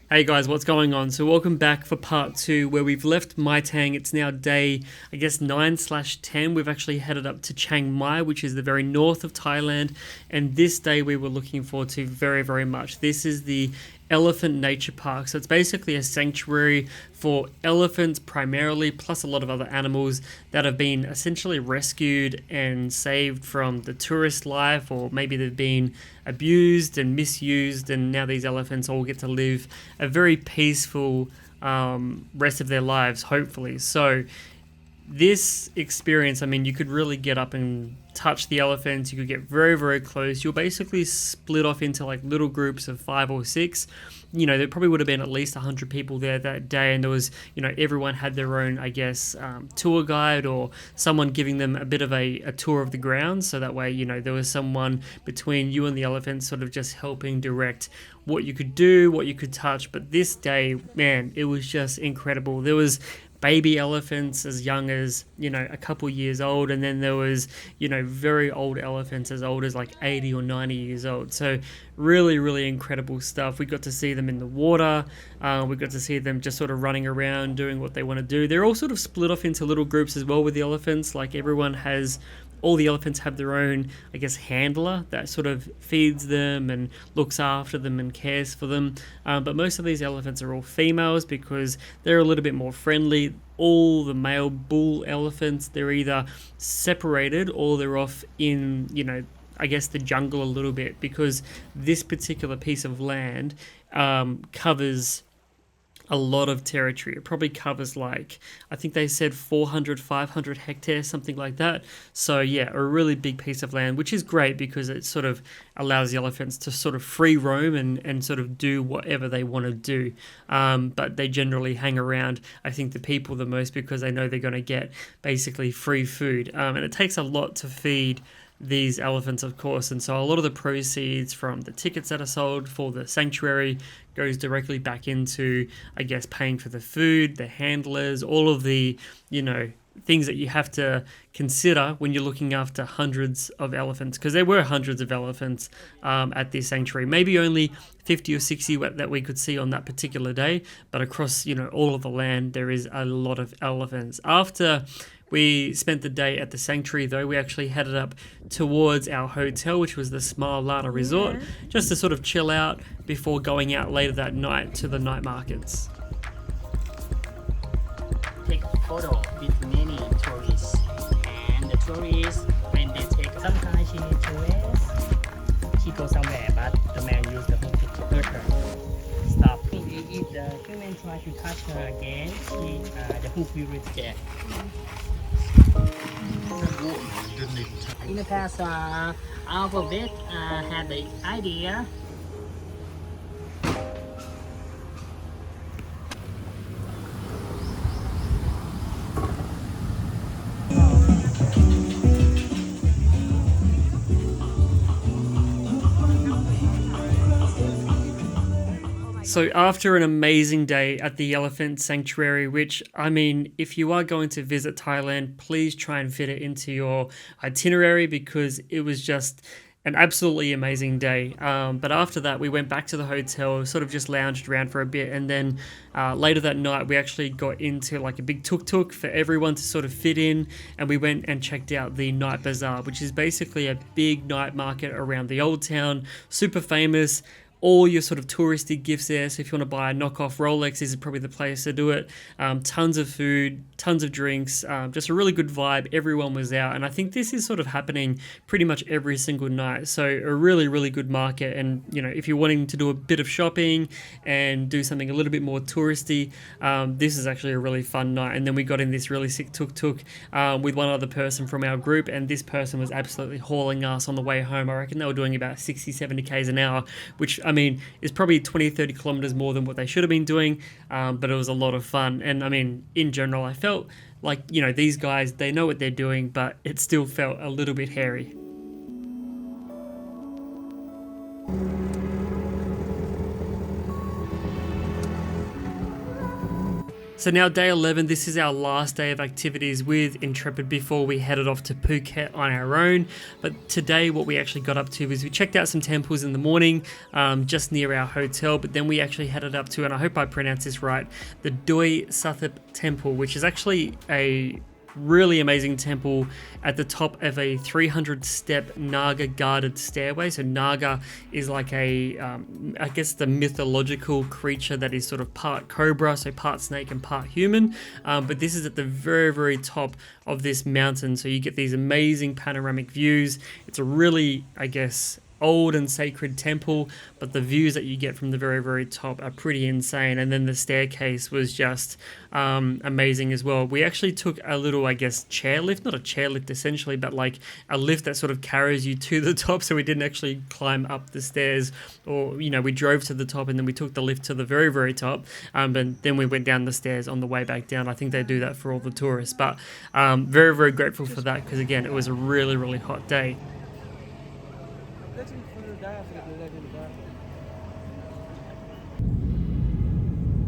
Hey guys, what's going on? So welcome back for part 2 where we've left Mai Tang. It's now day, I guess, 9/10. We've actually headed up to Chiang Mai, which is the very north of Thailand. And this day we were looking forward to very, very much. This is the Elephant Nature Park. So it's basically a sanctuary for elephants primarily, plus a lot of other animals that have been essentially rescued and saved from the tourist life, or maybe they've been abused and misused, and now these elephants all get to live a very peaceful rest of their lives, hopefully. So this experience, I mean, you could really get up and touch the elephants. You could get very, very close. You'll basically split off into like little groups of 5 or 6. You know, there probably would have been at least 100 people there that day, and there was, you know, everyone had their own, I guess, tour guide or someone giving them a bit of a tour of the grounds. So that way, you know, there was someone between you and the elephants sort of just helping direct what you could do, what you could touch. But this day, man, it was just incredible. There was baby elephants as young as, you know, a couple years old, and then there was, you know, very old elephants as old as like 80 or 90 years old. So really, really incredible stuff. We got to see them in the water. We got to see them just sort of running around doing what they want to do. They're all sort of split off into little groups as well with the elephants. Like all the elephants have their own, I guess, handler that sort of feeds them and looks after them and cares for them. But most of these elephants are all females because they're a little bit more friendly. All the male bull elephants, they're either separated or they're off in, you know, I guess the jungle a little bit, because this particular piece of land covers a lot of territory. It probably covers, like, I think they said 400, 500 hectares, something like that. So yeah, a really big piece of land, which is great because it sort of allows the elephants to sort of free roam and sort of do whatever they want to do. But they generally hang around, I think, the people the most because they know they're going to get basically free food. And it takes a lot to feed these elephants, of course, and so a lot of the proceeds from the tickets that are sold for the sanctuary goes directly back into, I guess, paying for the food, the handlers, all of the, you know, things that you have to consider when you're looking after hundreds of elephants, because there were hundreds of elephants at this sanctuary. Maybe only 50 or 60 that we could see on that particular day, but across, you know, all of the land there is a lot of elephants. After we spent the day at the sanctuary, though, we actually headed up towards our hotel, which was the Smile Lada Resort, just to sort of chill out before going out later that night to the night markets. Take a photo with many tourists, and the tourists, when they take, sometimes she needs tourists, she goes somewhere, but the man used the hook to hurt her. Stop. If the human try to touch her again, the hook will reject. In the past, Alphabet had the idea. So after an amazing day at the Elephant Sanctuary, which, I mean, if you are going to visit Thailand, please try and fit it into your itinerary because it was just an absolutely amazing day. But after that, we went back to the hotel, sort of just lounged around for a bit, and then later that night, we actually got into like a big tuk-tuk for everyone to sort of fit in, and we went and checked out the Night Bazaar, which is basically a big night market around the old town, super famous. All your sort of touristy gifts there. So if you want to buy a knockoff Rolex, this is probably the place to do it. Tons of food, tons of drinks, just a really good vibe. Everyone was out. And I think this is sort of happening pretty much every single night. So a really, really good market. And, you know, if you're wanting to do a bit of shopping and do something a little bit more touristy, this is actually a really fun night. And then we got in this really sick tuk-tuk with one other person from our group. And this person was absolutely hauling us on the way home. I reckon they were doing about 60, 70 Ks an hour, which, I mean, is probably 20, 30 kilometers more than what they should have been doing, but it was a lot of fun. And I mean, in general, I felt like, you know, these guys, they know what they're doing, but it still felt a little bit hairy. So now day 11, this is our last day of activities with Intrepid before we headed off to Phuket on our own. But today what we actually got up to is we checked out some temples in the morning just near our hotel, but then we actually headed up to, and I hope I pronounce this right, the Doi Sathip Temple, which is actually a really amazing temple at the top of a 300-step Naga guarded stairway. So Naga is like a, I guess the mythological creature that is sort of part cobra, so part snake and part human. But this is at the very, very top of this mountain. So you get these amazing panoramic views. It's a really, I guess, old and sacred temple, but the views that you get from the very, very top are pretty insane. And then the staircase was just amazing as well. We actually took a little, I guess, chairlift, not a chairlift essentially, but like a lift that sort of carries you to the top. So we didn't actually climb up the stairs, or, you know, we drove to the top and then we took the lift to the very, very top. But then we went down the stairs on the way back down. I think they do that for all the tourists, but very, very grateful for that, because again, it was a really, really hot day.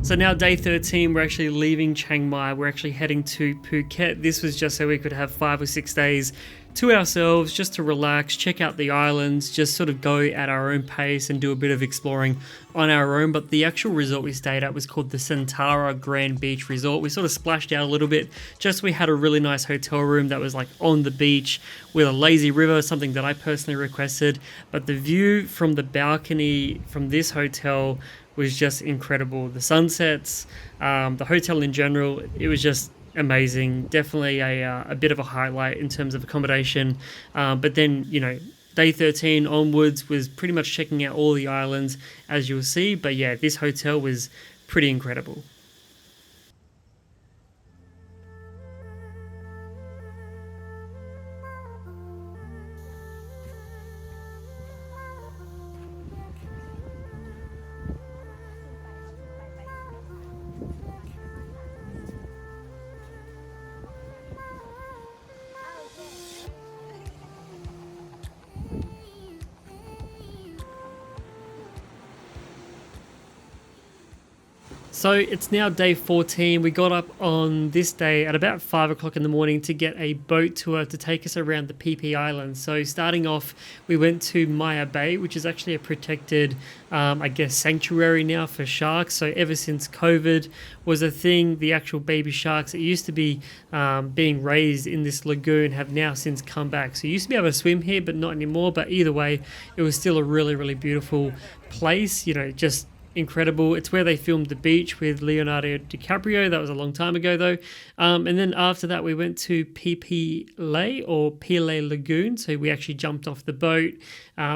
So now day 13, we're actually leaving Chiang Mai. We're actually heading to Phuket. This was just so we could have 5 or 6 days to ourselves, just to relax, check out the islands, just sort of go at our own pace and do a bit of exploring on our own. But the actual resort we stayed at was called the Sentara Grand Beach Resort. We sort of splashed out a little bit, just we had a really nice hotel room that was like on the beach with a lazy river, something that I personally requested. But the view from the balcony from this hotel was just incredible. The sunsets, the hotel in general, it was just amazing. Definitely a bit of a highlight in terms of accommodation. But then, you know, day 13 onwards was pretty much checking out all the islands, as you'll see. But yeah, this hotel was pretty incredible. So it's now day 14. We got up on this day at about 5 o'clock in the morning to get a boat tour to take us around the PP Islands. So starting off, we went to Maya Bay, which is actually a protected, I guess, sanctuary now for sharks. So ever since COVID was a thing, the actual baby sharks that used to be being raised in this lagoon have now since come back. So you used to be able to swim here, but not anymore. But either way, it was still a really, really beautiful place, you know, just incredible. It's where they filmed The Beach with Leonardo DiCaprio. That was a long time ago though. And then after that we went to Pile or Pile Lagoon. So we actually jumped off the boat,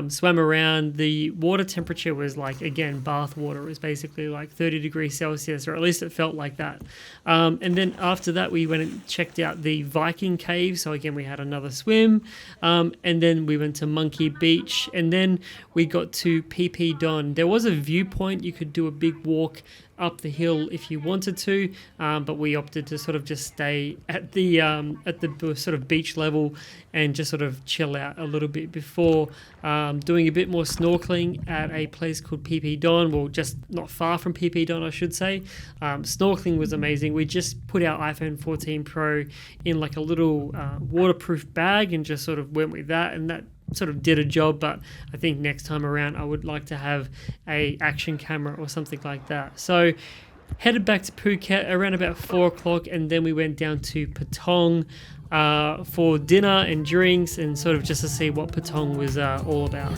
swam around. The water temperature was like, again, bath water. It was basically like 30 degrees Celsius, or at least it felt like that. And then after that we went and checked out the Viking Cave. So again, we had another swim. And then we went to Monkey Beach, and then we got to PP Don. There was a viewpoint. You could do a big walk up the hill if you wanted to, but we opted to sort of just stay at the sort of beach level and just sort of chill out a little bit before doing a bit more snorkeling at a place called PP Don. Well, just not far from PP Don, I should say. Snorkeling was amazing. We just put our iPhone 14 Pro in like a little waterproof bag and just sort of went with that, and that sort of did a job. But I think next time around I would like to have a action camera or something like that. So headed back to Phuket around about 4 o'clock, and then we went down to Patong for dinner and drinks, and sort of just to see what Patong was all about.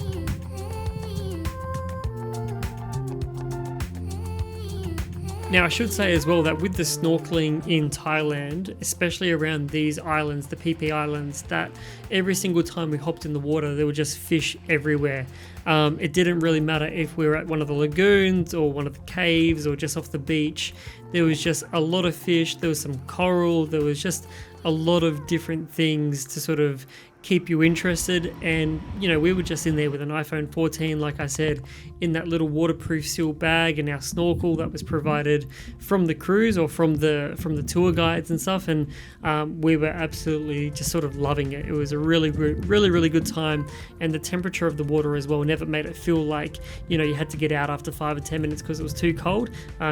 Now, I should say as well that with the snorkeling in Thailand, especially around these islands, the PP Islands, that every single time we hopped in the water, there were just fish everywhere. It didn't really matter if we were at one of the lagoons or one of the caves or just off the beach. There was just a lot of fish. There was some coral. There was just a lot of different things to sort of keep you interested. And you know, we were just in there with an iPhone 14, like I said, in that little waterproof seal bag, and our snorkel that was provided from the cruise or from the tour guides and stuff. And we were absolutely just sort of loving it. It was a really good time, and the temperature of the water as well never made it feel like, you know, you had to get out after 5 or 10 minutes because it was too cold.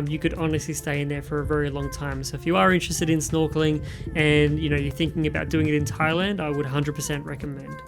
You could honestly stay in there for a very long time. So if you are interested in snorkeling and, you know, you're thinking about doing it in Thailand, I would 100% recommend.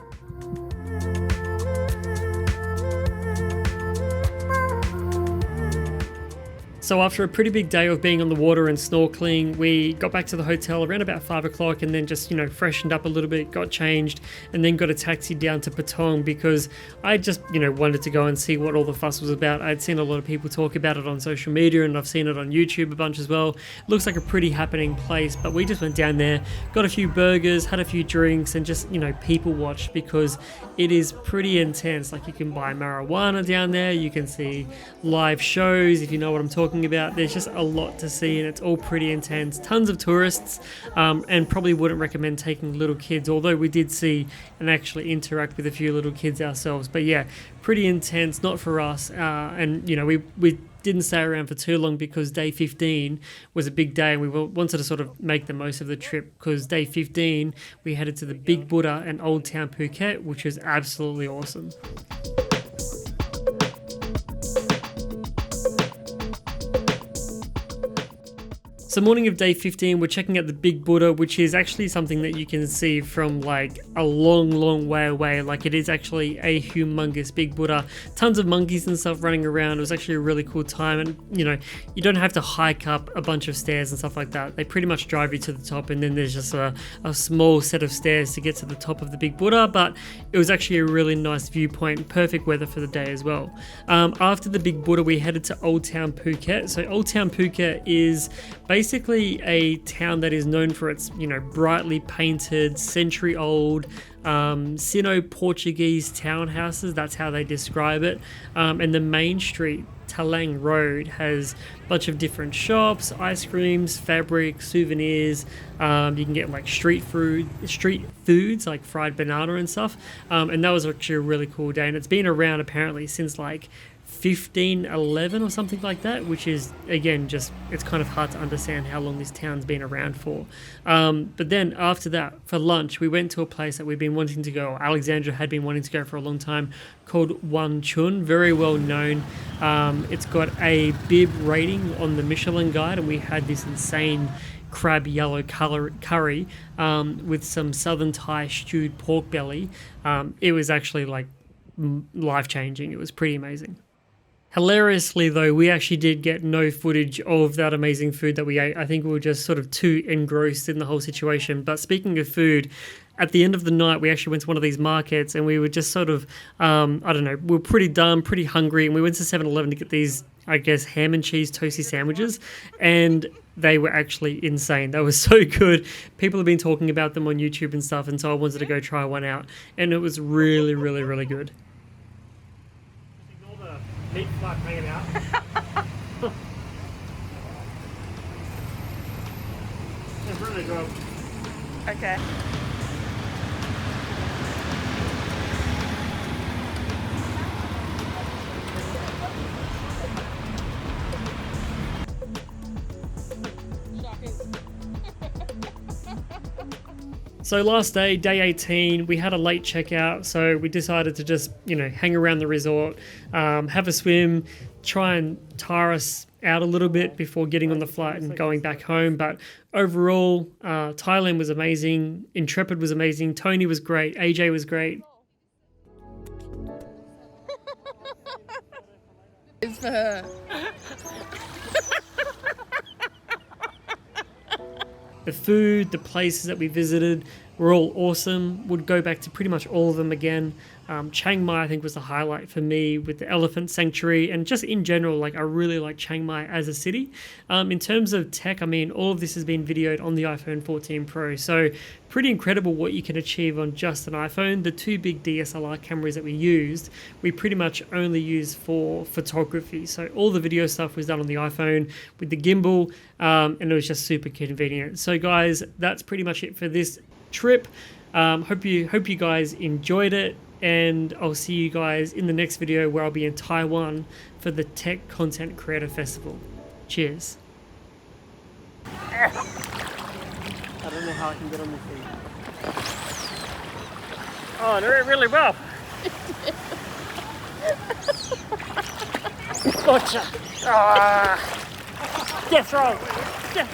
So after a pretty big day of being on the water and snorkeling, we got back to the hotel around about 5 o'clock, and then just, you know, freshened up a little bit, got changed, and then got a taxi down to Patong because I just, you know, wanted to go and see what all the fuss was about. I'd seen a lot of people talk about it on social media, and I've seen it on YouTube a bunch as well. It looks like a pretty happening place, but we just went down there, got a few burgers, had a few drinks, and just, you know, people watched because it is pretty intense. Like, you can buy marijuana down there, you can see live shows, if you know what I'm talking about. There's just a lot to see, and it's all pretty intense. Tons of tourists, and probably wouldn't recommend taking little kids, although we did see and actually interact with a few little kids ourselves. But yeah, pretty intense, not for us. And you know, we didn't stay around for too long because day 15 was a big day, and we wanted to sort of make the most of the trip, because day 15 we headed to the Big Buddha and Old Town Phuket, which was absolutely awesome. So morning of day 15, we're checking out the Big Buddha, which is actually something that you can see from like a long way away. Like, it is actually a humongous Big Buddha. Tons of monkeys and stuff running around. It was actually a really cool time. And you know, you don't have to hike up a bunch of stairs and stuff like that. They pretty much drive you to the top, and then there's just a small set of stairs to get to the top of the Big Buddha. But it was actually a really nice viewpoint, perfect weather for the day as well. After the Big Buddha, we headed to Old Town Phuket. So Old Town Phuket is basically a town that is known for its, you know, brightly painted, century-old Sino-Portuguese townhouses. That's how they describe it. And the main street, Talang Road, has a bunch of different shops, ice creams, fabric, souvenirs. You can get like street foods like fried banana and stuff. And that was actually a really cool day. And it's been around apparently since like 1511 or something like that, which is, again, just, it's kind of hard to understand how long this town's been around for. But then after that, for lunch, we went to a place that we've been wanting to go, or Alexandra had been wanting to go for a long time, called Wan Chun, very well known. It's got a bib rating on the Michelin guide, and we had this insane crab yellow curry with some southern Thai stewed pork belly. It was actually like life-changing. It was pretty amazing. Hilariously though, we actually did get no footage of that amazing food that we ate. I think we were just sort of too engrossed in the whole situation. But speaking of food, at the end of the night, we actually went to one of these markets, and we were just sort of, I don't know, we were pretty dumb, pretty hungry, and we went to 7-Eleven to get these, I guess, ham and cheese toasty sandwiches, and they were actually insane. They were so good. People have been talking about them on YouTube and stuff, and so I wanted to go try one out, and it was really good. Meat fluff hanging out. It's really good. Okay. So last day, day 18, we had a late checkout, so we decided to just, you know, hang around the resort, have a swim, try and tire us out a little bit before getting on the flight and going back home. But overall, Thailand was amazing, Intrepid was amazing, Tony was great, AJ was great. It's for her. The food, the places that we visited were all awesome. Would go back to pretty much all of them again. Chiang Mai, I think, was the highlight for me, with the elephant sanctuary, and just in general, like, I really like Chiang Mai as a city. In terms of tech, I mean, all of this has been videoed on the iPhone 14 Pro, so pretty incredible what you can achieve on just an iPhone. The two big DSLR cameras that we used, we pretty much only used for photography. So all the video stuff was done on the iPhone with the gimbal, and it was just super convenient. So guys, that's pretty much it for this trip. Hope you guys enjoyed it, and I'll see you guys in the next video where I'll be in Taiwan for the Tech Content Creator Festival. Cheers. I don't know how I can get on the feet. Oh, they're really well. Gotcha. That's wrong. Yeah.